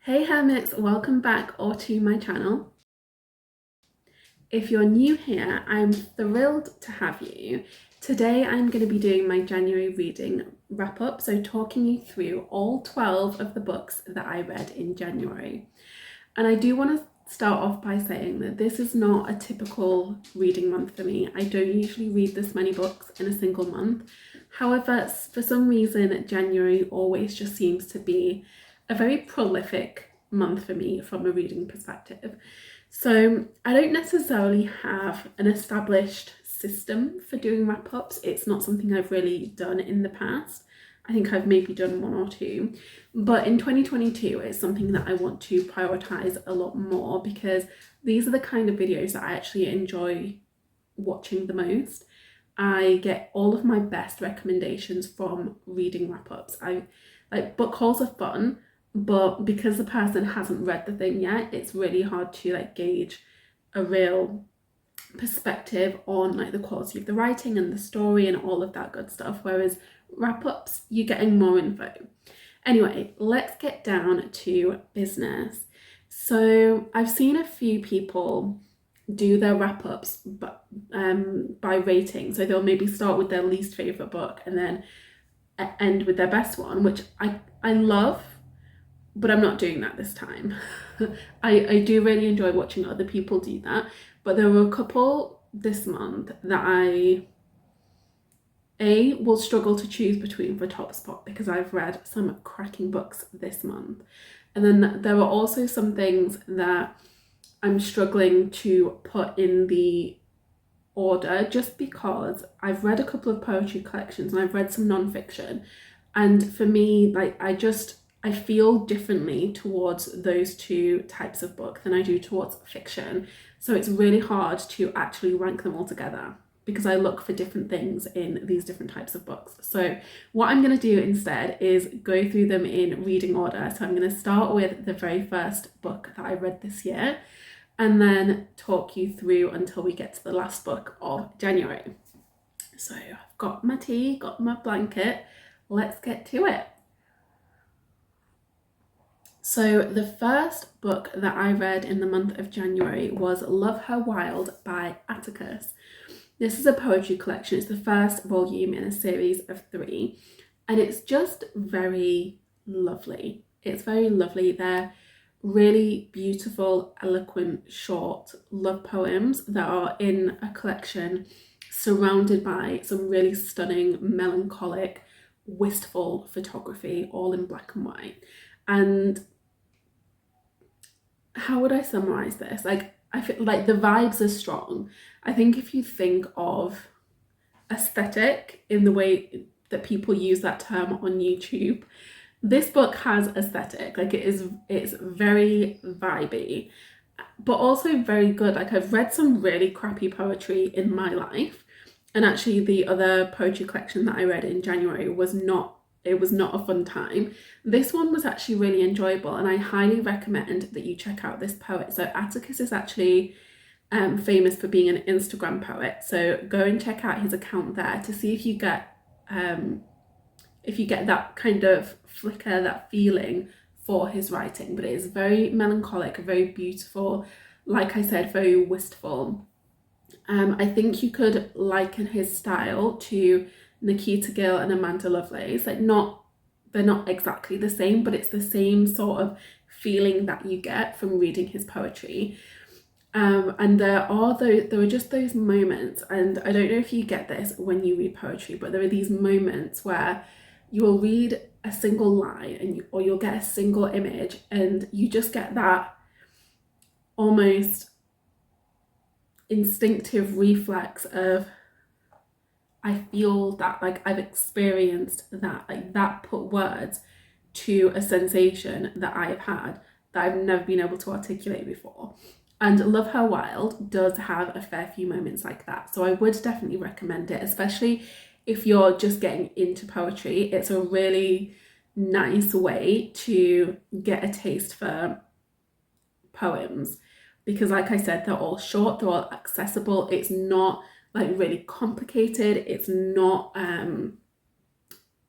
Hey Hermits, welcome back or to my channel. If you're new here, I'm thrilled to have you. Today I'm going to be doing my January reading wrap up, so talking you through all 12 of the books that I read in January. And I do want to start off by saying that this is not a typical reading month for me. I don't usually read this many books in a single month. However, for some reason, January always just seems to be a very prolific month for me from a reading perspective. So I don't necessarily have an established system for doing wrap-ups. It's not something I've really done in the past. I think I've maybe done one or two, but in 2022 it's something that I want to prioritize a lot more because these are the kind of videos that I actually enjoy watching the most. I get all of my best recommendations from reading wrap-ups. I like book hauls are fun, but because the person hasn't read the thing yet, it's really hard to gauge a real perspective on the quality of the writing and the story and all of that good stuff, whereas wrap-ups you're getting more info. Anyway, let's get down to business. So I've seen a few people do their wrap-ups by rating, so they'll maybe start with their least favorite book and then end with their best one, which I love, but I'm not doing that this time. I do really enjoy watching other people do that, but there were a couple this month that I will struggle to choose between for top spot because I've read some cracking books this month. And then there are also some things that I'm struggling to put in the order just because I've read a couple of poetry collections and I've read some non-fiction, and for me I feel differently towards those two types of book than I do towards fiction. So it's really hard to actually rank them all together because I look for different things in these different types of books. So what I'm going to do instead is go through them in reading order. So I'm going to start with the very first book that I read this year and then talk you through until we get to the last book of January. So I've got my tea, got my blanket. Let's get to it. So the first book that I read in the month of January was Love Her Wild by Atticus. This is a poetry collection. It's the first volume in a series of 3, and it's just very lovely. It's very lovely. They're really beautiful, eloquent, short love poems that are in a collection surrounded by some really stunning, melancholic, wistful photography, all in black and white. And how would I summarize this? I feel like the vibes are strong. I think if you think of aesthetic in the way that people use that term on YouTube, this book has aesthetic. It's very vibey, but also very good. I've read some really crappy poetry in my life, and actually the other poetry collection that I read in January was not a fun time. This one was actually really enjoyable, and I highly recommend that you check out this poet. So Atticus is actually famous for being an Instagram poet, so go and check out his account there to see if you get that kind of flicker, that feeling for his writing. But it is very melancholic, very beautiful, like I said, very wistful. I think you could liken his style to Nikita Gill and Amanda Lovelace. They're not exactly the same, but it's the same sort of feeling that you get from reading his poetry. And there are just those moments, and I don't know if you get this when you read poetry, but there are these moments where you will read a single line or you'll get a single image and you just get that almost instinctive reflex of, I feel that, I've experienced that, that put words to a sensation that I have had that I've never been able to articulate before. And Love Her Wild does have a fair few moments like that. So I would definitely recommend it, especially if you're just getting into poetry. It's a really nice way to get a taste for poems because, like I said, they're all short, they're all accessible. It's not really complicated. It's not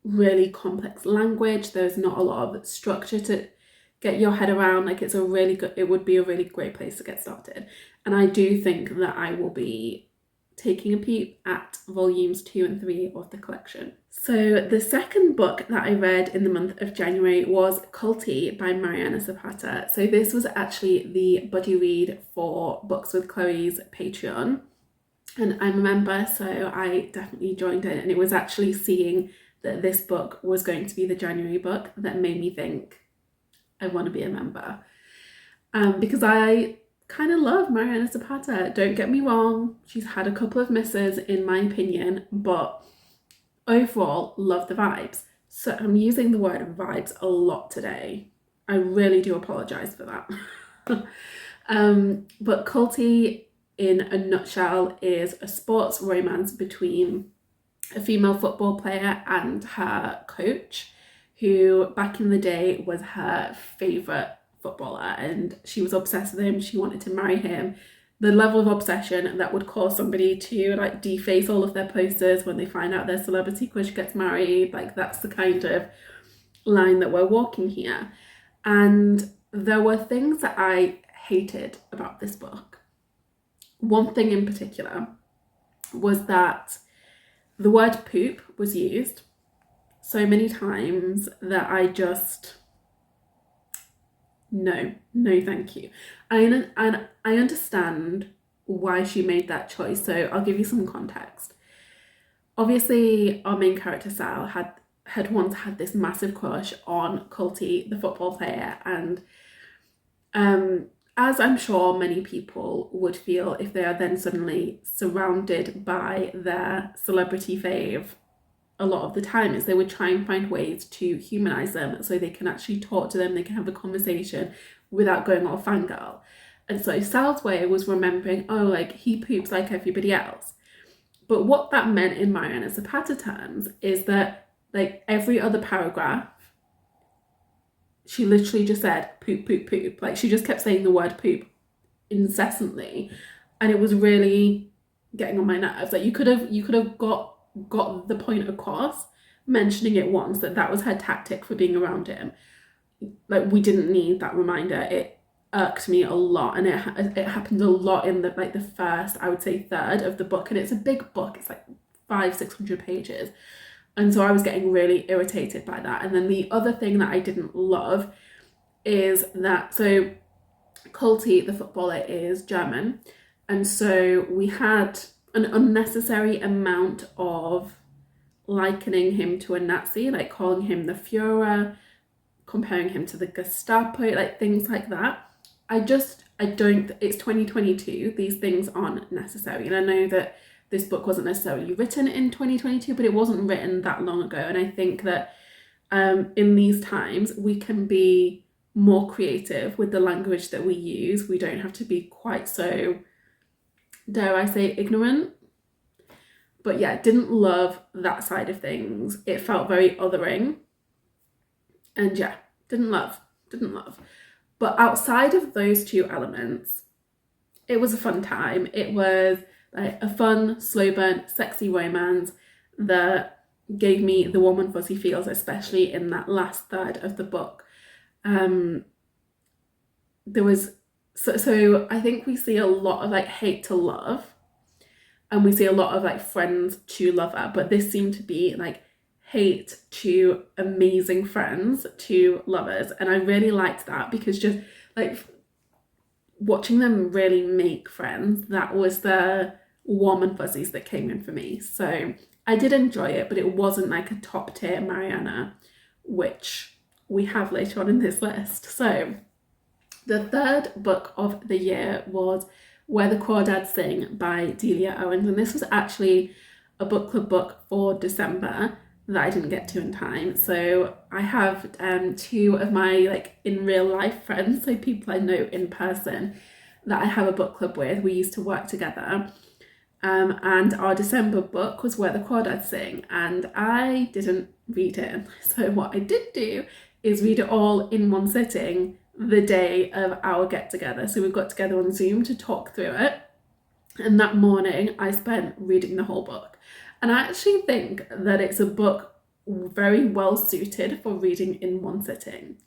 really complex language. There's not a lot of structure get your head around. Like it would be a really great place to get started. And I do think that I will be taking a peep at volumes 2 and 3 of the collection. So the second book that I read in the month of January was Culty by Mariana Zapata. So this was actually the buddy read for Books with Chloe's Patreon. And I'm a member, so I definitely joined in. And it was actually seeing that this book was going to be the January book that made me think I want to be a member. Because I kind of love Mariana Zapata. Don't get me wrong, she's had a couple of misses in my opinion, but overall love the vibes. So I'm using the word vibes a lot today. I really do apologise for that. But Culty in a nutshell is a sports romance between a female football player and her coach, who back in the day was her favourite footballer, and she was obsessed with him. She wanted to marry him. The level of obsession that would cause somebody to like deface all of their posters when they find out their celebrity crush gets married. Like that's the kind of line that we're walking here. And there were things that I hated about this book. One thing in particular was that the word poop was used so many times that I just, no thank you. And I understand why she made that choice, so I'll give you some context. Obviously our main character Sal had once had this massive crush on Culty, the football player, and as I'm sure many people would feel if they are then suddenly surrounded by their celebrity fave, a lot of the time is they would try and find ways to humanize them so they can actually talk to them, they can have a conversation without going all fangirl. And so Sal's way was remembering, oh, like he poops like everybody else. But what that meant in Mariana Zapata terms is that like every other paragraph, she literally just said poop, poop, poop. Like she just kept saying the word poop incessantly. And it was really getting on my nerves. Like you could have got the point across mentioning it once that was her tactic for being around him. Like we didn't need that reminder. It irked me a lot, and it happened a lot in the first, I would say, third of the book. And it's a big book, it's like 500-600 pages, and so I was getting really irritated by that. And then the other thing that I didn't love is that, so Culty the footballer is German, and so we had an unnecessary amount of likening him to a Nazi, like calling him the Führer, comparing him to the Gestapo, like things like that. I don't, it's 2022, these things aren't necessary. And I know that this book wasn't necessarily written in 2022, but it wasn't written that long ago. And I think that in these times, we can be more creative with the language that we use. We don't have to be quite so, dare I say, ignorant. But yeah, didn't love that side of things. It felt very othering. And yeah, didn't love. But outside of those two elements, it was a fun time. It was like a fun, slow burn, sexy romance that gave me the warm and fuzzy feels, especially in that last third of the book. There was, so I think we see a lot of like hate to love, and we see a lot of like friends to lover, but this seemed to be like hate to amazing friends to lovers. And I really liked that, because just like watching them really make friends, that was the warm and fuzzies that came in for me. So I did enjoy it, but it wasn't like a top tier Mariana, which we have later on in this list. So the third book of the year was Where the Crawdads Sing by Delia Owens, and this was actually a book club book for December that I didn't get to in time. So I have two of my like in real life friends, so people I know in person, that I have a book club with. We used to work together, and our December book was Where the Crawdads Sing, and I didn't read it. So what I did do is read it all in one sitting the day of our get together. So we got together on Zoom to talk through it, and that morning I spent reading the whole book. And I actually think that it's a book very well suited for reading in one sitting.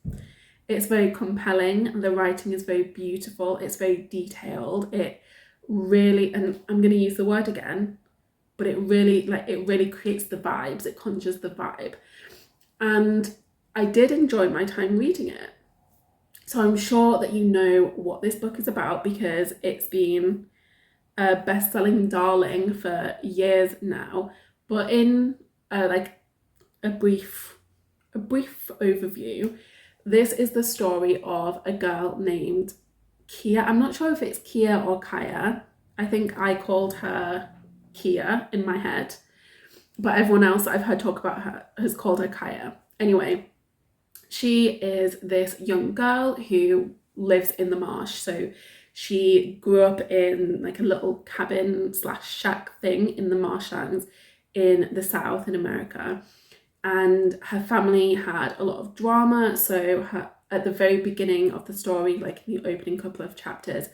It's very compelling. The writing is very beautiful. It's very detailed. It really, and I'm going to use the word again, but it really creates the vibes. It conjures the vibe. And I did enjoy my time reading it. So I'm sure that you know what this book is about because it's been a best-selling darling for years now. But in a brief overview, this is the story of a girl named Kia. I'm not sure if it's Kia or Kaya. I think I called her Kia in my head, but everyone else I've heard talk about her has called her Kaya. Anyway, she is this young girl who lives in the marsh. So she grew up in like a little cabin / shack thing in the marshlands in the South in America. And her family had a lot of drama. So at the very beginning of the story, like in the opening couple of chapters,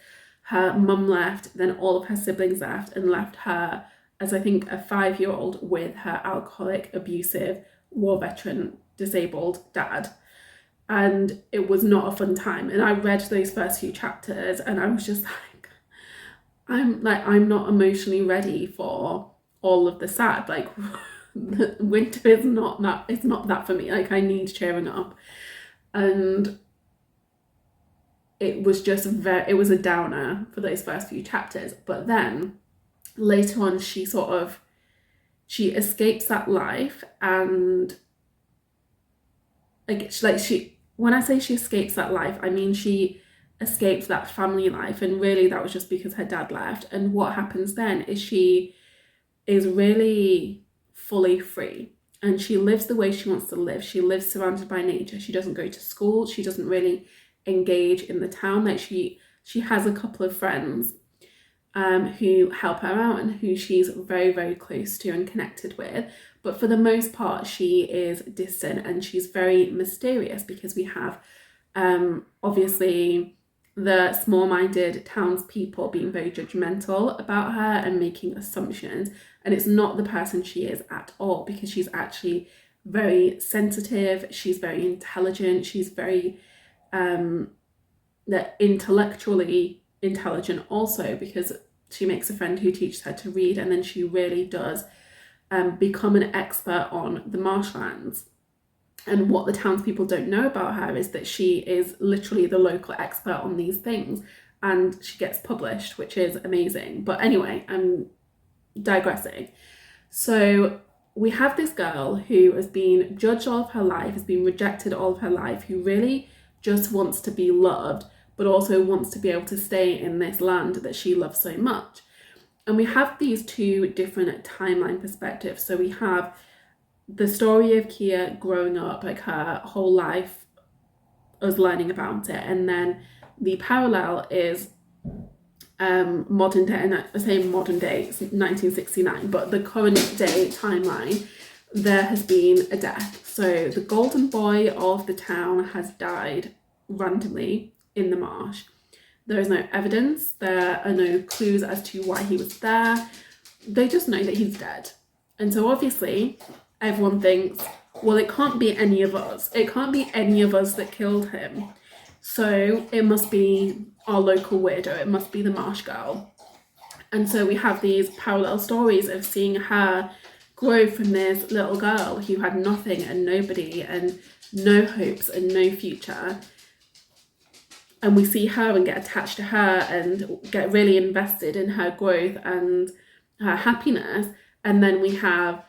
her mum left, then all of her siblings left, and left her as I think a 5-year-old with her alcoholic, abusive, war veteran, disabled dad. And it was not a fun time. And I read those first few chapters and I was just like, I'm not emotionally ready for all of the sad. Like winter is not that, it's not that for me. Like I need cheering up. And it was just it was a downer for those first few chapters. But then later on she escapes that life, and when I say she escapes that life, I mean she escaped that family life, and really that was just because her dad left. And what happens then is she is really fully free, and she lives the way she wants to live. She lives surrounded by nature. She doesn't go to school. She doesn't really engage in the town. Like she has a couple of friends who help her out and who she's very, very close to and connected with. But for the most part, she is distant and she's very mysterious because we have obviously the small-minded townspeople being very judgmental about her and making assumptions. And it's not the person she is at all, because she's actually very sensitive. She's very intelligent. She's very intellectually intelligent also, because she makes a friend who teaches her to read, and then she really does become an expert on the marshlands. And what the townspeople don't know about her is that she is literally the local expert on these things, and she gets published, which is amazing. But anyway, I'm digressing. So we have this girl who has been judged all of her life, has been rejected all of her life, who really just wants to be loved, but also wants to be able to stay in this land that she loves so much. And we have these two different timeline perspectives. So we have the story of Kia growing up, like her whole life, us learning about it. And then the parallel is modern day, and I say modern day, it's 1969, but the current day timeline, there has been a death. So the golden boy of the town has died randomly in the marsh. There is no evidence. There are no clues as to why he was there. They just know that he's dead. And so obviously everyone thinks, well, it can't be any of us. It can't be any of us that killed him. So it must be our local weirdo. It must be the marsh girl. And so we have these parallel stories of seeing her grow from this little girl who had nothing and nobody and no hopes and no future. And we see her and get attached to her and get really invested in her growth and her happiness. And then we have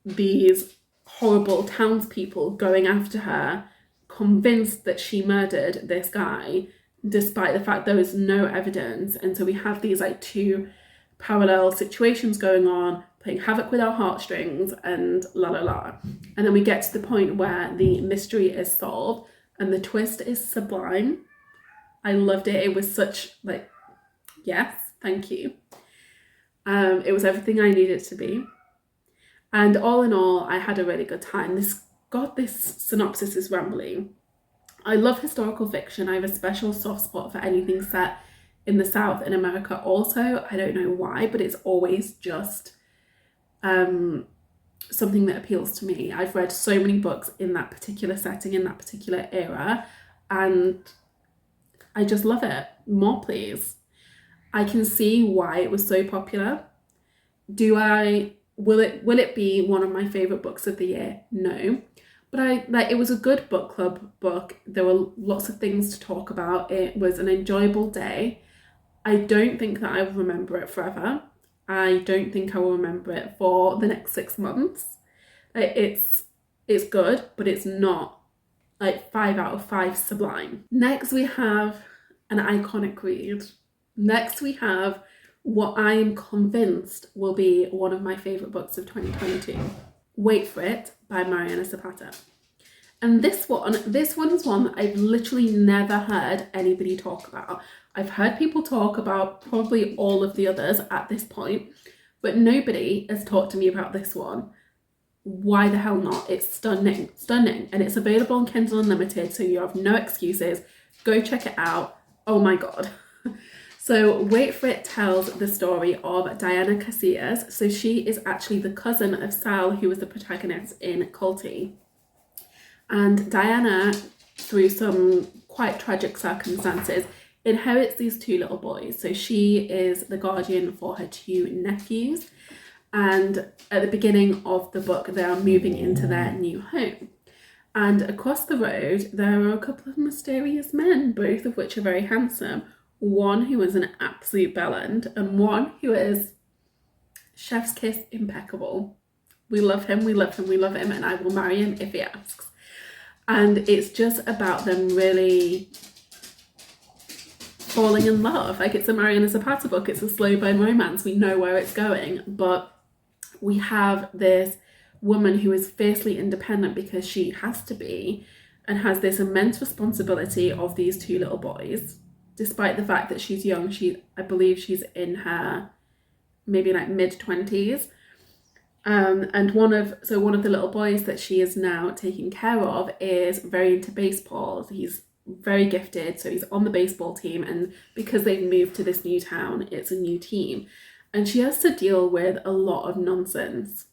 these horrible townspeople going after her, convinced that she murdered this guy, despite the fact there is no evidence. And so we have these like two parallel situations going on, playing havoc with our heartstrings and la la la. And then we get to the point where the mystery is solved and the twist is sublime. I loved it. It was such like, yes, thank you. It was everything I needed it to be. And all in all, I had a really good time. This synopsis is rambling. I love historical fiction. I have a special soft spot for anything set in the South in America also. I don't know why, but it's always just something that appeals to me. I've read so many books in that particular setting, in that particular era. and I just love it. More, please. I can see why it was so popular. Will it be one of my favorite books of the year? No. But it was a good book club book. There were lots of things to talk about. It was an enjoyable day. I don't think that I will remember it forever. I don't think I will remember it for the next 6 months. It's good, but it's not like 5 out of 5 sublime. Next we have an iconic read. Next we have what I am convinced will be one of my favourite books of 2022. Wait for It by Mariana Zapata. And this one's one that I've literally never heard anybody talk about. I've heard people talk about probably all of the others at this point, but nobody has talked to me about this one. Why the hell not? It's stunning, stunning. And it's available on Kindle Unlimited, so you have no excuses. Go check it out. Oh my God. So Wait for It tells the story of Diana Casillas. So she is actually the cousin of Sal, who was the protagonist in Culty. And Diana, through some quite tragic circumstances, inherits these 2 little boys. So she is the guardian for her 2 nephews. And at the beginning of the book, they are moving into their new home. And across the road, there are a couple of mysterious men, both of which are very handsome. One who is an absolute bellend, and one who is chef's kiss impeccable. We love him, we love him, we love him, and I will marry him if he asks. And it's just about them really falling in love. Like, it's a Mariana Zapata book, it's a slow burn romance, we know where it's going, but we have this woman who is fiercely independent because she has to be, and has this immense responsibility of these 2 little boys. Despite the fact that she's young, I believe she's in her maybe like mid-20s. And one of the little boys that she is now taking care of is very into baseball. He's very gifted, so he's on the baseball team, and because they've moved to this new town, it's a new team. And she has to deal with a lot of nonsense.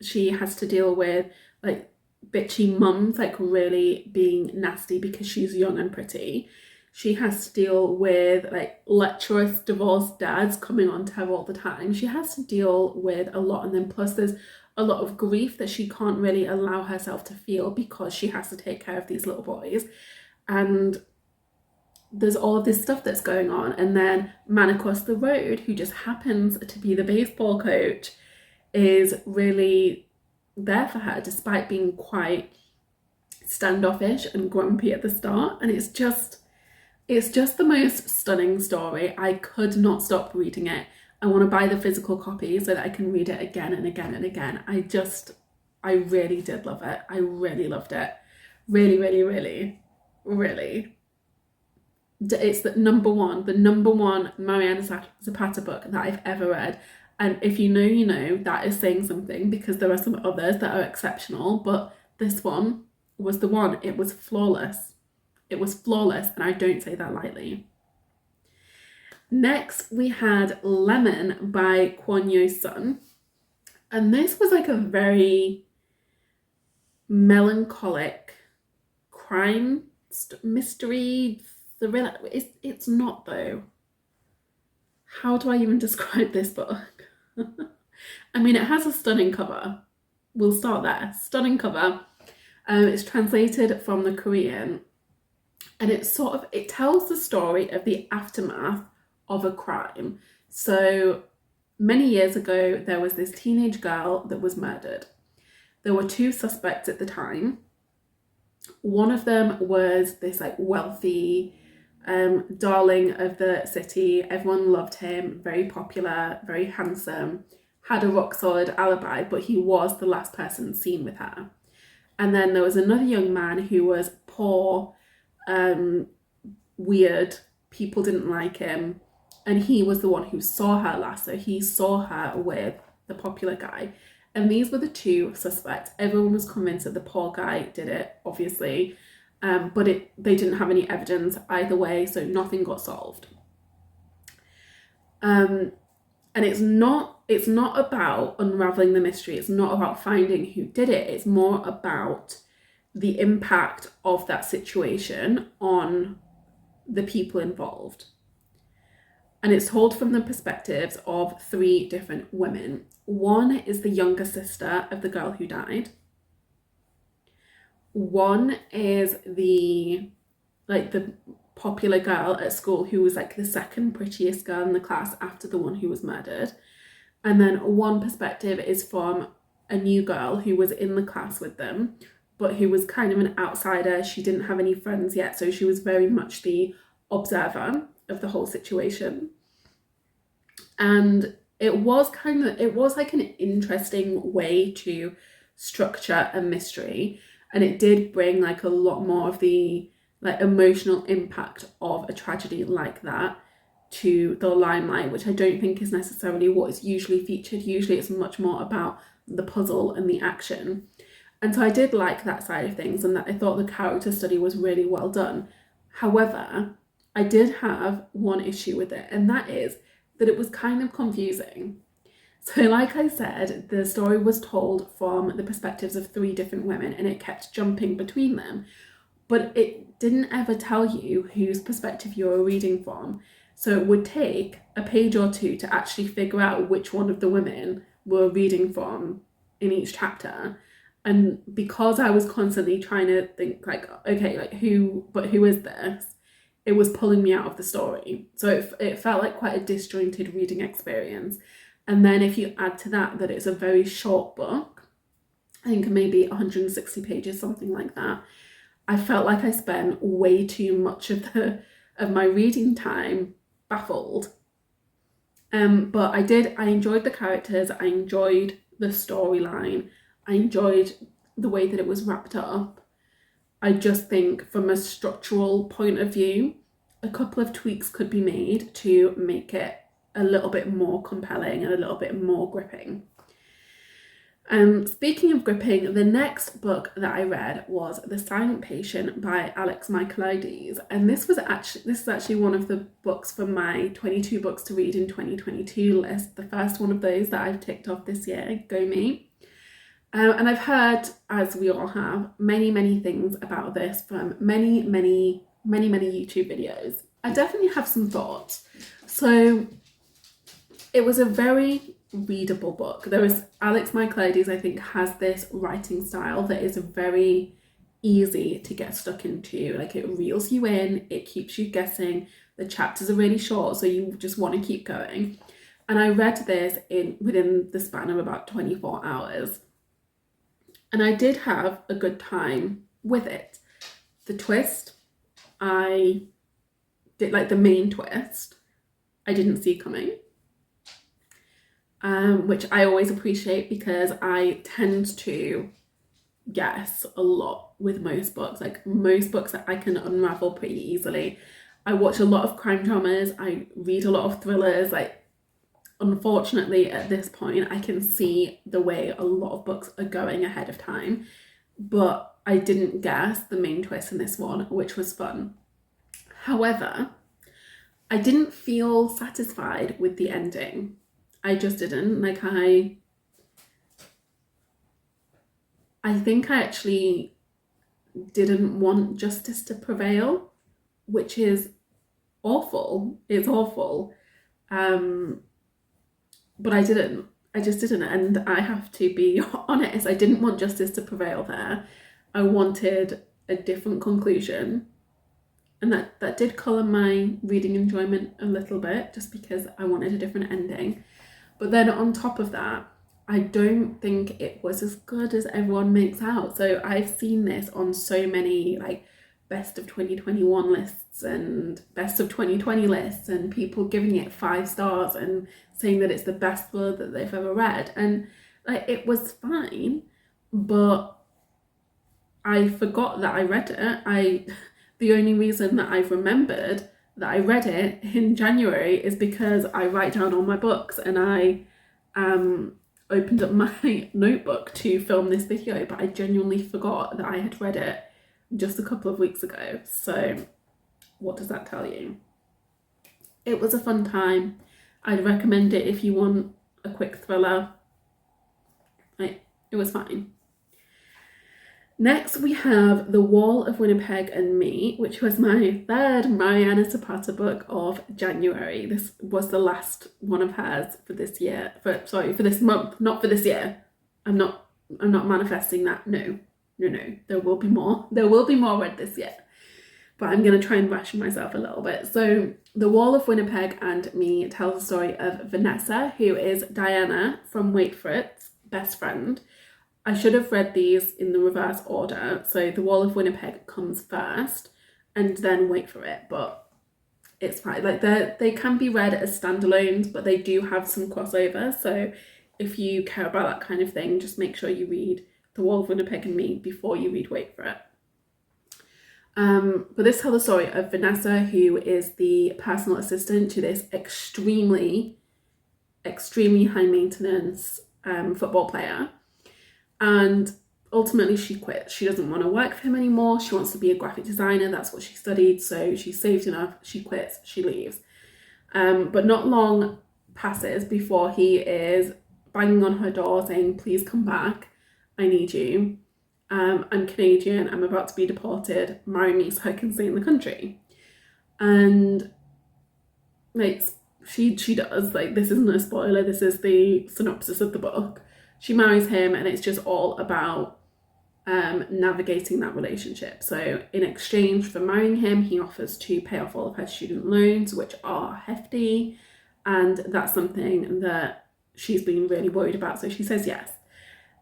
She has to deal with like bitchy mums, like really being nasty because she's young and pretty. She has to deal with like lecherous divorced dads coming on to her all the time. She has to deal with a lot, and then plus there's a lot of grief that she can't really allow herself to feel because she has to take care of these little boys. And there's all of this stuff that's going on, and then man across the road, who just happens to be the baseball coach, is really there for her despite being quite standoffish and grumpy at the start. And it's just the most stunning story. I could not stop reading it. I want to buy the physical copy so that I can read it again and again and again. I really did love it. I really loved it. Really, really, really, really. It's the number one Mariana Zapata book that I've ever read. And if you know, you know, that is saying something, because there are some others that are exceptional, but this one was the one. It was flawless. It was flawless, and I don't say that lightly. Next, we had Lemon by Kwon Yo-sun. And this was like a very melancholic crime mystery thriller. It's not, though. How do I even describe this book? I mean, it has a stunning cover. We'll start there. Stunning cover. It's translated from the Korean, and it tells the story of the aftermath of a crime. So many years ago, there was this teenage girl that was murdered. There were 2 suspects at the time. One of them was this like wealthy darling of the city. Everyone loved him, very popular, very handsome, had a rock solid alibi, but he was the last person seen with her. And then there was another young man who was poor, weird, people didn't like him, and he was the one who saw her last. So he saw her with the popular guy, and these were the 2 suspects. Everyone was convinced that the poor guy did it, obviously, but they didn't have any evidence either way, so nothing got solved. And it's not about unraveling the mystery. It's not about finding who did it. It's more about the impact of that situation on the people involved. And it's told from the perspectives of 3 different women. One is the younger sister of the girl who died. One is the popular girl at school who was like the second prettiest girl in the class after the one who was murdered. And then one perspective is from a new girl who was in the class with them, but who was kind of an outsider. She didn't have any friends yet, so she was very much the observer of the whole situation. And it was like an interesting way to structure a mystery, and it did bring like a lot more of the like emotional impact of a tragedy like that to the limelight, which I don't think is necessarily what is usually featured. Usually it's much more about the puzzle and the action. And so I did like that side of things, and that I thought the character study was really well done. However, I did have one issue with it, and that is that it was kind of confusing. So like I said, the story was told from the perspectives of 3 different women, and it kept jumping between them, but it didn't ever tell you whose perspective you were reading from. So it would take a page or 2 to actually figure out which one of the women were reading from in each chapter. And because I was constantly trying to think like, okay, like who is this? It was pulling me out of the story. So it felt like quite a disjointed reading experience. And then if you add to that it's a very short book, I think maybe 160 pages, something like that, I felt like I spent way too much of my reading time baffled. But I enjoyed the characters, I enjoyed the storyline, I enjoyed the way that it was wrapped up. I just think from a structural point of view, a couple of tweaks could be made to make it a little bit more compelling and a little bit more gripping. Speaking of gripping, the next book that I read was The Silent Patient by Alex Michaelides, and this is actually one of the books from my 22 books to read in 2022 list, the first one of those that I've ticked off this year. Go me. And I've heard, as we all have, many things about this from many YouTube videos. I definitely have some thoughts. So it was a very readable book. Alex Michaelides, I think, has this writing style that is very easy to get stuck into. Like, it reels you in, it keeps you guessing. The chapters are really short, so you just want to keep going. And I read this within the span of about 24 hours. And I did have a good time with it. The twist, I did like the main twist, I didn't see coming. Which I always appreciate, because I tend to guess a lot with most books. Like, most books that I can unravel pretty easily. I watch a lot of crime dramas, I read a lot of thrillers. Like, unfortunately at this point I can see the way a lot of books are going ahead of time, but I didn't guess the main twist in this one, which was fun. However, I didn't feel satisfied with the ending. I just didn't. Like, I think I actually didn't want justice to prevail, which is awful. It's awful. But I didn't. I just didn't. And I have to be honest, I didn't want justice to prevail there. I wanted a different conclusion. And that did colour my reading enjoyment a little bit, just because I wanted a different ending. But then on top of that, I don't think it was as good as everyone makes out. So I've seen this on so many like best of 2021 lists and best of 2020 lists, and people giving it 5 stars and saying that it's the best thriller that they've ever read. And like, it was fine, but I forgot that I read it. The only reason that I've remembered that I read it in January is because I write down all my books, and I opened up my notebook to film this video, but I genuinely forgot that I had read it just a couple of weeks ago. So what does that tell you? It was a fun time. I'd recommend it if you want a quick thriller. It was fine. Next, we have The Wall of Winnipeg and Me, which was my third Mariana Zapata book of January. This was the last one of hers for this year. For this month, not for this year. I'm not manifesting that. No. There will be more. There will be more read this year. But I'm going to try and ration myself a little bit. So The Wall of Winnipeg and Me tells the story of Vanessa, who is Diana from Wait For It's best friend. I should have read these in the reverse order. So The Wall of Winnipeg comes first and then Wait For It, but it's fine. Like they can be read as standalones, but they do have some crossover. So if you care about that kind of thing, just make sure you read The Wall of Winnipeg and Me before you read Wait For It. But this tells the story of Vanessa, who is the personal assistant to this extremely high maintenance football player. And ultimately she quits. She doesn't want to work for him anymore. She wants to be a graphic designer. That's what she studied. So she saved enough. She quits. She leaves. But not long passes before he is banging on her door saying, please come back. I need you. I'm Canadian. I'm about to be deported. Marry me so I can stay in the country. And like she does. Like, this isn't a spoiler. This is the synopsis of the book. She marries him, and it's just all about navigating that relationship. So in exchange for marrying him, he offers to pay off all of her student loans, which are hefty, and that's something that she's been really worried about, so she says yes.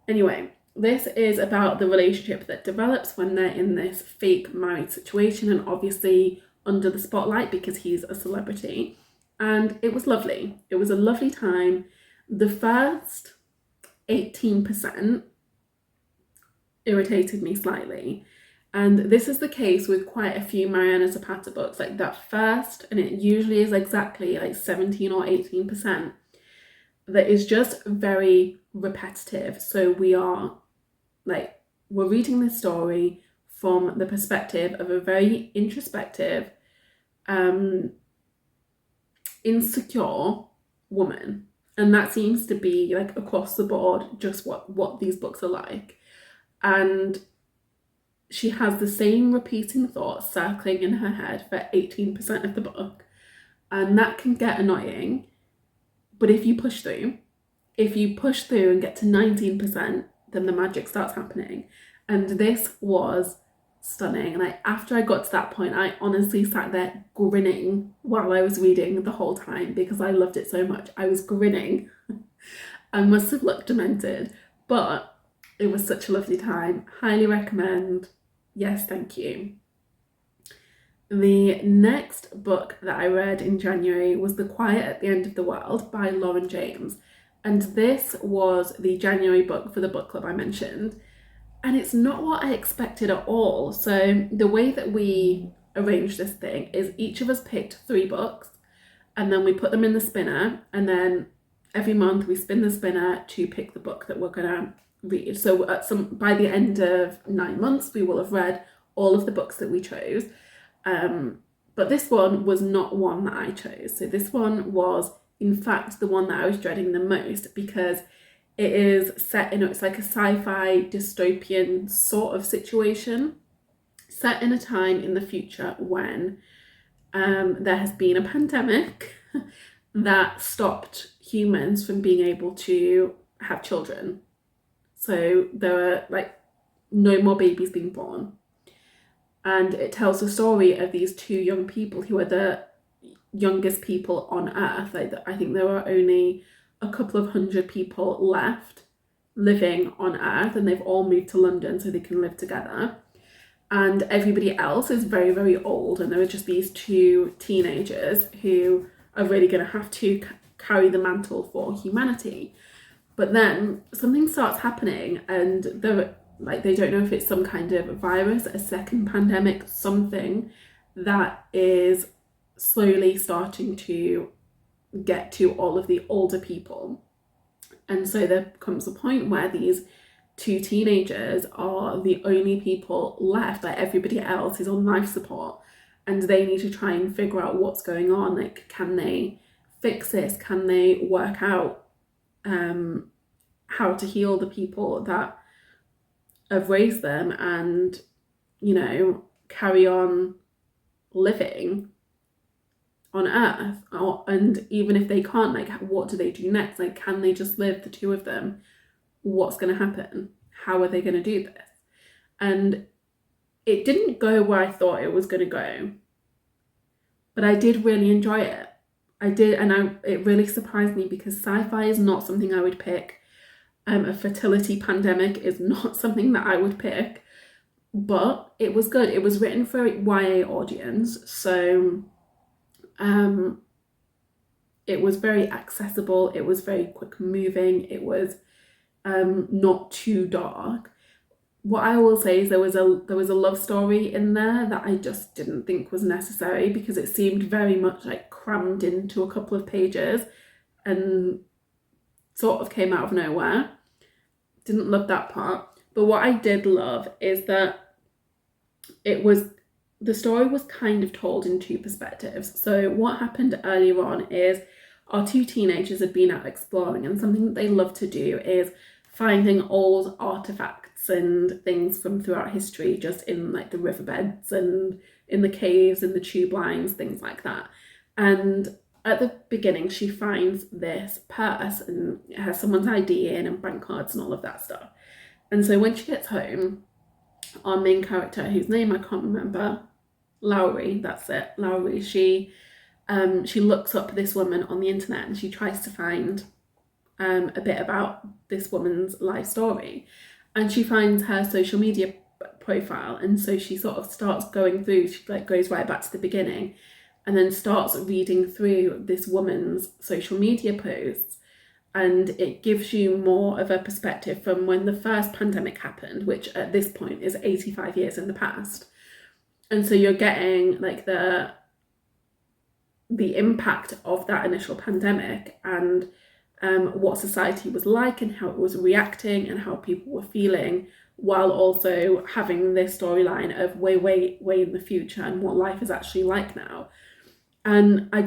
Anyway, this is about the relationship that develops when they're in this fake married situation, and obviously under the spotlight because he's a celebrity. And it was lovely. It was a lovely time. The first 18% irritated me slightly. And this is the case with quite a few Mariana Zapata books. Like that first, and it usually is exactly like 17 or 18%, that is just very repetitive. So we're reading this story from the perspective of a very introspective, insecure woman. And that seems to be like across the board just what these books are like. And she has the same repeating thoughts circling in her head for 18% of the book. And that can get annoying. But if you push through and get to 19%, then the magic starts happening. And this was stunning. And after I got to that point, I honestly sat there grinning while I was reading the whole time because I loved it so much. I was grinning. I must have looked demented, but it was such a lovely time. Highly recommend. Yes, thank you. The next book that I read in January was The Quiet at the End of the World by Lauren James. And this was the January book for the book club I mentioned. And it's not what I expected at all. So the way that we arranged this thing is each of us picked 3 books and then we put them in the spinner, and then every month we spin the spinner to pick the book that we're gonna read. So by the end of 9 months, we will have read all of the books that we chose. But this one was not one that I chose. So this one was, in fact, the one that I was dreading the most because it is set in, it's like a sci-fi dystopian sort of situation, set in a time in the future when there has been a pandemic that stopped humans from being able to have children. So there are no more babies being born. And it tells the story of these 2 young people who are the youngest people on Earth. I think there are only a couple of hundred people left living on Earth, and they've all moved to London so they can live together. And everybody else is very, very old, and there are just these 2 teenagers who are really going to have to carry the mantle for humanity. But then something starts happening, and they don't know if it's some kind of virus, a second pandemic, something that is slowly starting to get to all of the older people. And so there comes a point where these 2 teenagers are the only people left. Everybody else is on life support, and they need to try and figure out what's going on. Can they fix this? Can they work out how to heal the people that raise them and, you know, carry on living on Earth. And even if they can't, like, what do they do next? Like, can they just live, the two of them? What's going to happen? How are they going to do this? And it didn't go where I thought it was going to go, but I did really enjoy it. I did, and it really surprised me because sci-fi is not something I would pick. A fertility pandemic is not something that I would pick, but it was good. It was written for a YA audience, so it was very accessible. It was very quick moving. It was not too dark. What I will say is there was a love story in there that I just didn't think was necessary because it seemed very much like crammed into a couple of pages and sort of came out of nowhere. Didn't love that part. But what I did love is that the story was kind of told in two perspectives. So what happened earlier on is our two teenagers had been out exploring, and something that they love to do is finding old artifacts and things from throughout history just in like the riverbeds and in the caves and the tube lines, things like that. And at the beginning she finds this purse and it has someone's ID in and bank cards and all of that stuff. And so when she gets home, our main character, whose name I can't remember, Lowry, that's it, Lowry, she looks up this woman on the internet and she tries to find a bit about this woman's life story, and she finds her social media profile, and so she sort of starts going through, she like goes right back to the beginning and then starts reading through this woman's social media posts, and it gives you more of a perspective from when the first pandemic happened, which at this point is 85 years in the past. And so you're getting like the impact of that initial pandemic and what society was like and how it was reacting and how people were feeling, while also having this storyline of way in the future and what life is actually like now. And I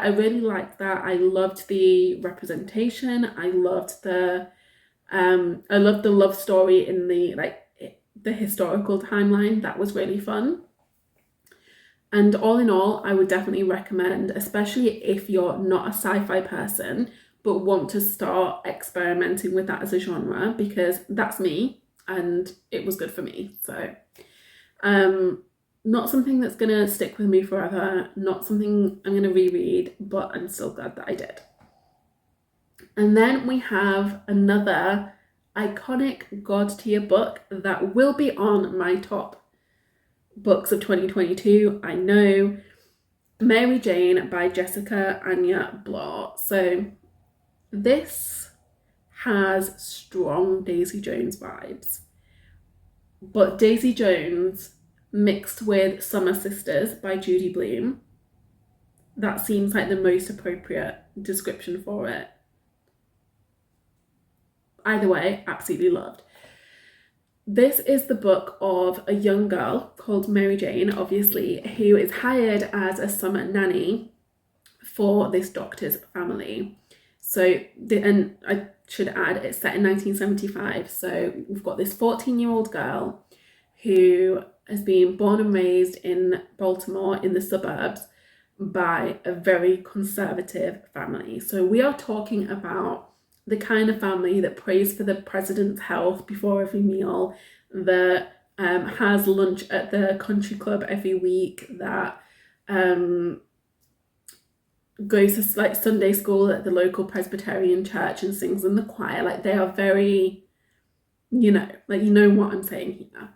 really liked that. I loved the representation. I loved the love story in the historical timeline. That was really fun. And all in all, I would definitely recommend, especially if you're not a sci-fi person but want to start experimenting with that as a genre, because that's me and it was good for me. So not something that's gonna stick with me forever, not something I'm gonna reread, but I'm still glad that I did. And then we have another iconic god tier book that will be on my top books of 2022, I know, Mary Jane by Jessica Anya Bloor. So this has strong Daisy Jones vibes, but Daisy Jones mixed with Summer Sisters by Judy Blume. That seems like the most appropriate description for it. Either way, absolutely loved. This is the book of a young girl called Mary Jane, obviously, who is hired as a summer nanny for this doctor's family. So, and I should add, it's set in 1975. So we've got this 14-year-old girl who has been born and raised in Baltimore in the suburbs by a very conservative family. So we are talking about the kind of family that prays for the president's health before every meal, that has lunch at the country club every week, that goes to like Sunday school at the local Presbyterian church and sings in the choir. Like, they are very, you know what I'm saying here.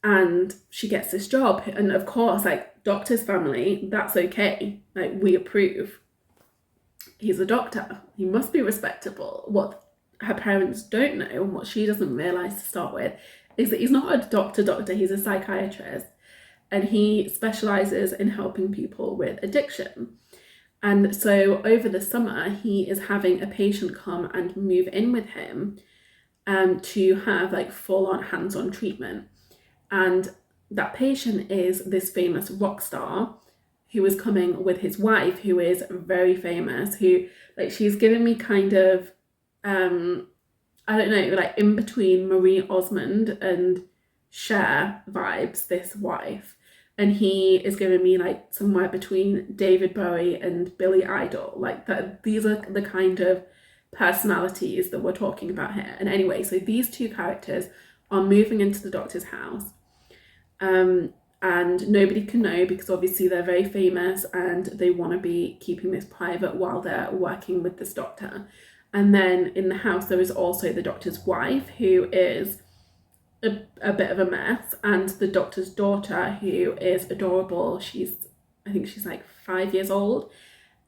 And she gets this job, and of course, like, doctor's family, that's okay, like, we approve. He's a doctor, he must be respectable. What her parents don't know, and what she doesn't realise to start with, is that he's not a doctor, he's a psychiatrist, and he specialises in helping people with addiction. And so over the summer, he is having a patient come and move in with him to have like full-on hands-on treatment. And that patient is this famous rock star who is coming with his wife, who is very famous, who, like, she's given me kind of I don't know, like in between Marie Osmond and Cher vibes, this wife. And he is giving me like somewhere between David Bowie and Billy Idol. Like that, these are the kind of personalities that we're talking about here. And anyway, so these two characters are moving into the doctor's house. And nobody can know because obviously they're very famous and they want to be keeping this private while they're working with this doctor. And then in the house there is also the doctor's wife, who is a bit of a mess, and the doctor's daughter, who is adorable. I think she's like 5 years old,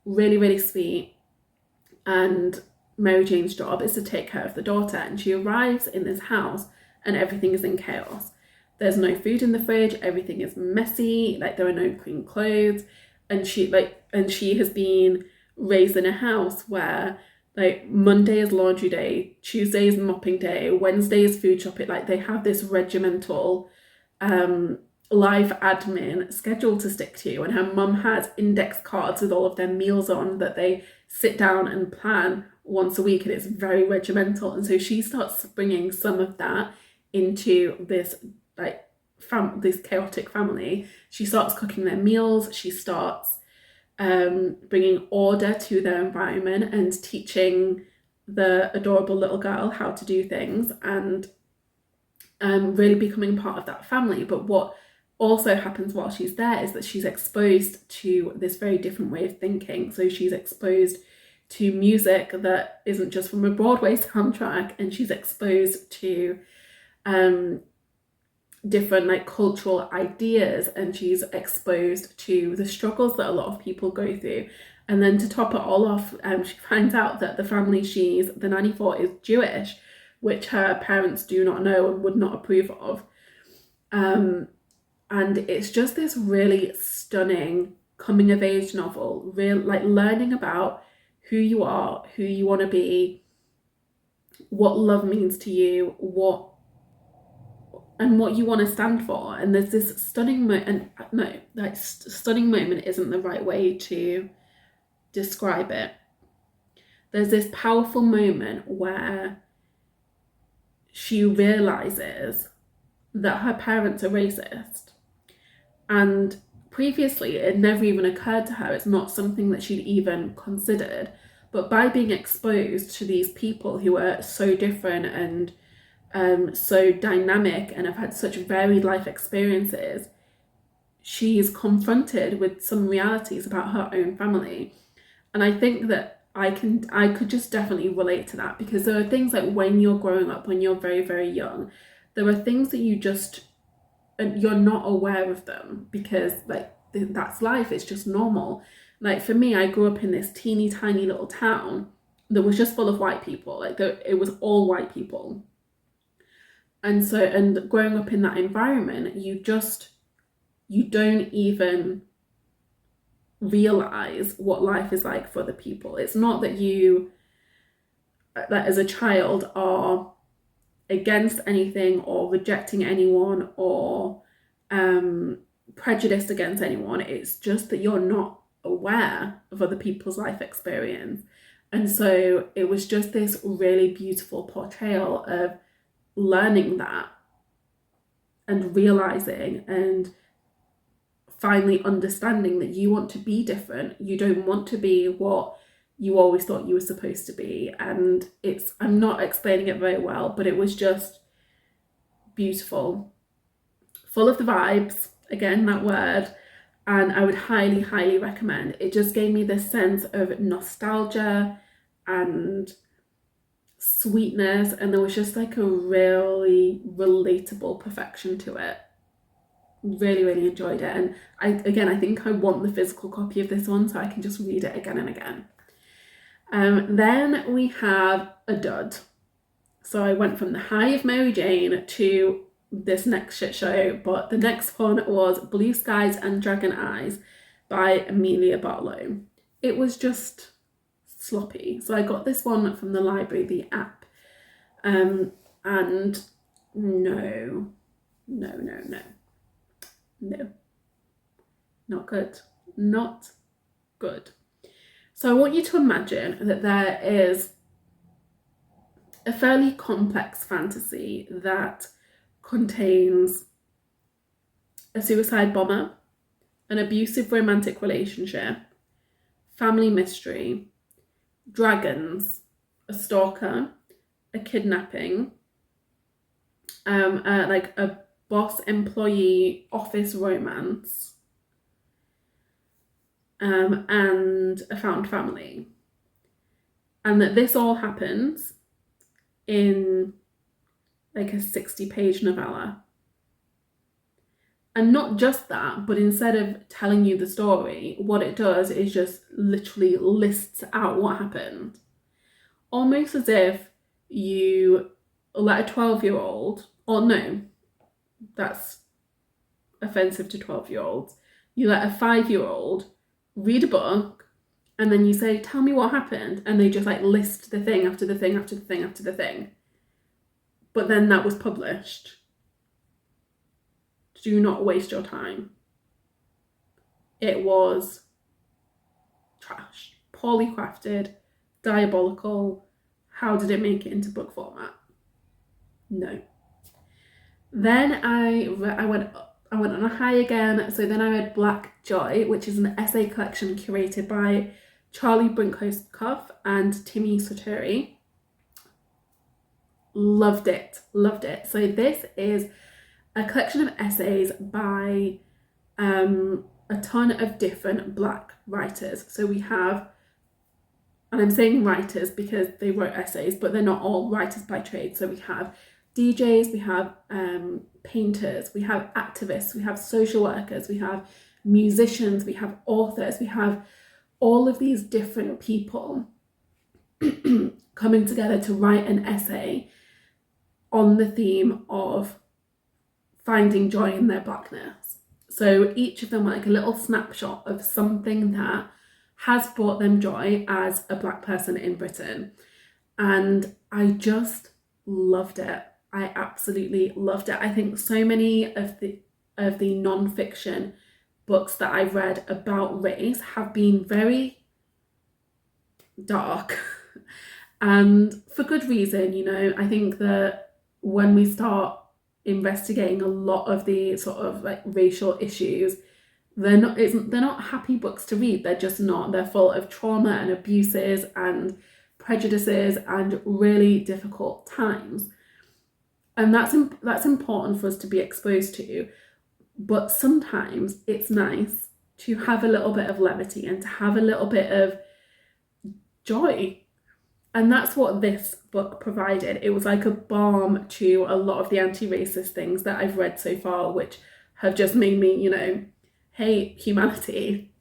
really, really sweet. And Mary Jane's job is to take care of the daughter, and she arrives in this house and everything is in chaos. There's no food in the fridge, everything is messy, like there are no clean clothes, and she has been raised in a house where like Monday is laundry day, Tuesday is mopping day, Wednesday is food shopping. Like they have this regimental life admin schedule to stick to, and her mum has index cards with all of their meals on that they sit down and plan once a week, and it's very regimental. And so she starts bringing some of that into this like this chaotic family. She starts cooking their meals, she starts bringing order to their environment and teaching the adorable little girl how to do things, and really becoming part of that family. But what also happens while she's there is that she's exposed to this very different way of thinking. So she's exposed to music that isn't just from a Broadway soundtrack, and she's exposed to different like cultural ideas, and she's exposed to the struggles that a lot of people go through. And then to top it all off, she finds out that the family she's the nanny for is Jewish, which her parents do not know and would not approve of. And it's just this really stunning coming of age novel, like learning about who you are, who you want to be, what love means to you, what you want to stand for. And there's this stunning stunning moment isn't the right way to describe it. There's this powerful moment where she realizes that her parents are racist, and previously it never even occurred to her. It's not something that she'd even considered, but by being exposed to these people who are so different and so dynamic and have had such varied life experiences, she's confronted with some realities about her own family. And I think that I could just definitely relate to that, because there are things like when you're growing up, when you're very, very young, there are things that you're not aware of them, because like that's life, it's just normal. Like for me, I grew up in this teeny tiny little town that was just full of white people. Like it was all white people. And growing up in that environment, you don't even realize what life is like for other people. It's not that you, that as a child, are against anything or rejecting anyone or prejudiced against anyone. It's just that you're not aware of other people's life experience. And so it was just this really beautiful portrayal of learning that and realizing and finally understanding that you want to be different. You don't want to be what you always thought you were supposed to be. And I'm not explaining it very well, but it was just beautiful, full of the vibes, again, that word. And I would highly, highly recommend. It just gave me this sense of nostalgia and sweetness, and there was just like a really relatable perfection to it. Really, really enjoyed it. And I think I want the physical copy of this one so I can just read it again and again. Then we have a dud. So I went from the high of Mary Jane to this next shit show, but the next one was Blue Skies and Dragon Eyes by Amelia Barlow. It was just sloppy. So I got this one from the library, the app, and no, not good. So I want you to imagine that there is a fairly complex fantasy that contains a suicide bomber, an abusive romantic relationship, family mystery, dragons, a stalker, a kidnapping, like a boss employee office romance, and a found family. And that this all happens in like a 60-page novella. And not just that, but instead of telling you the story, what it does is just literally lists out what happened. Almost as if you let a 12-year-old, or no, that's offensive to 12-year-olds. You let a 5-year-old read a book and then you say, tell me what happened. And they just like list the thing after the thing after the thing after the thing. But then that was published. Do not waste your time. It was trash, poorly crafted, diabolical. How did it make it into book format? No. Then I went on a high again. So then I read Black Joy, which is an essay collection curated by Charlie Brinkhorst and Timmy Soteri. Loved it. So this is a collection of essays by a ton of different Black writers. So we have, and I'm saying writers because they wrote essays, but they're not all writers by trade. So we have DJs, we have painters, we have activists, we have social workers, we have musicians, we have authors, we have all of these different people coming together to write an essay on the theme of finding joy in their Blackness. So each of them were like a little snapshot of something that has brought them joy as a Black person in Britain. And I just loved it. I absolutely loved it. I think so many of the non-fiction books that I've read about race have been very dark and for good reason. You know, I think that when we start investigating a lot of the sort of like racial issues, they're not happy books to read. They're just not. They're full of trauma and abuses and prejudices and really difficult times. And that's important for us to be exposed to. But sometimes it's nice to have a little bit of levity and to have a little bit of joy. And that's what this book provided. It was like a balm to a lot of the anti-racist things that I've read so far, which have just made me, you know, hate humanity.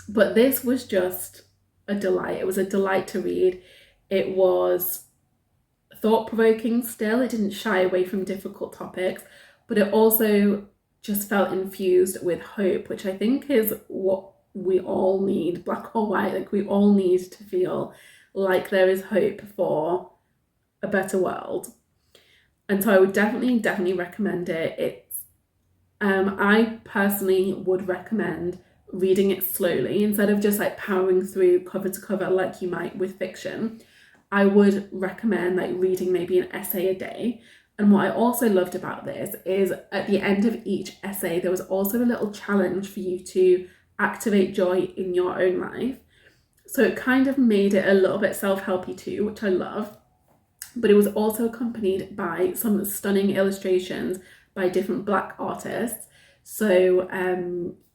But this was just a delight. It was a delight to read. It was thought-provoking still. It didn't shy away from difficult topics, but it also just felt infused with hope, which I think is what we all need, Black or white. Like, we all need to feel like there is hope for a better world. And so I would definitely recommend it. It's I personally would recommend reading it slowly instead of just like powering through cover to cover like you might with fiction. I would recommend like reading maybe an essay a day. And what I also loved about this is at the end of each essay there was also a little challenge for you to activate joy in your own life. So it kind of made it a little bit self-helpy too, which I love. But it was also accompanied by some stunning illustrations by different Black artists. So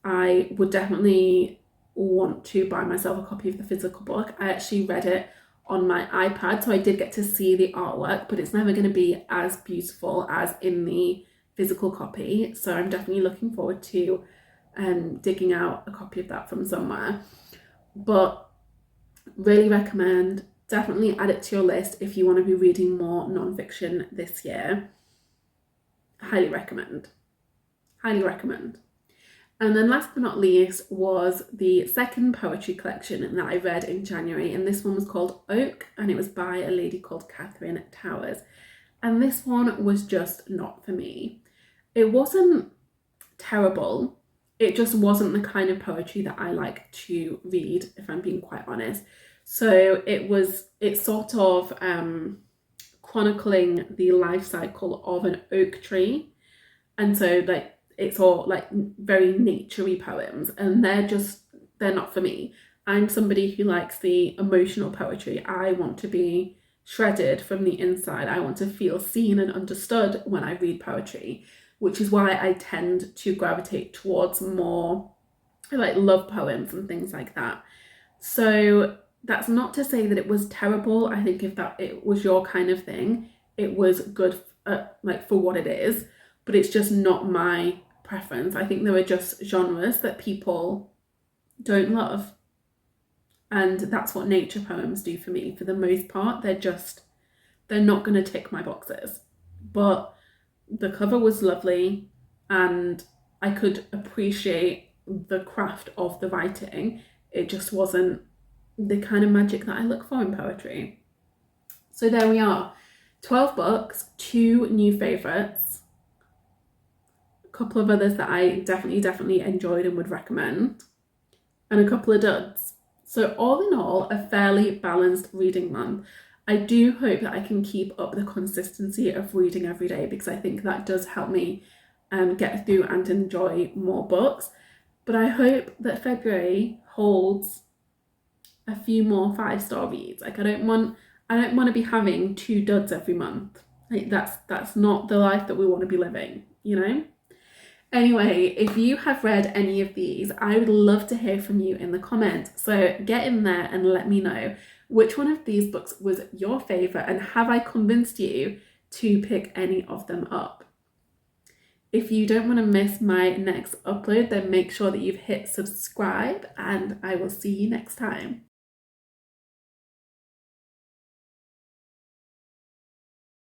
I would definitely want to buy myself a copy of the physical book. I actually read it on my iPad, so I did get to see the artwork, but it's never going to be as beautiful as in the physical copy. So I'm definitely looking forward to digging out a copy of that from somewhere. But really recommend, definitely add it to your list if you want to be reading more non-fiction this year. Highly recommend. And then last but not least was the second poetry collection that I read in January, and this one was called Oak, and it was by a lady called Catherine Towers. And this one was just not for me. It wasn't terrible, it just wasn't the kind of poetry that I like to read, if I'm being quite honest. So it sort of chronicling the life cycle of an oak tree. And so like it's all like very naturey poems, and they're not for me. I'm somebody who likes the emotional poetry. I want to be shredded from the inside. I want to feel seen and understood when I read poetry, which is why I tend to gravitate towards more like love poems and things like that. So that's not to say that it was terrible. I think if that it was your kind of thing, it was good like for what it is, but it's just not my preference. I think there are just genres that people don't love, and that's what nature poems do for me. For the most part, they're not going to tick my boxes. But the cover was lovely, and I could appreciate the craft of the writing. It just wasn't the kind of magic that I look for in poetry. So there we are. 12 books, 2 new favourites, a couple of others that I definitely enjoyed and would recommend, and a couple of duds. So all in all, a fairly balanced reading month. I do hope that I can keep up the consistency of reading every day, because I think that does help me get through and enjoy more books. But I hope that February holds a few more 5-star reads. Like I don't want to be having 2 duds every month. Like that's not the life that we want to be living, you know? Anyway, if you have read any of these, I would love to hear from you in the comments. So get in there and let me know which one of these books was your favourite, and have I convinced you to pick any of them up? If you don't want to miss my next upload, then make sure that you've hit subscribe, and I will see you next time.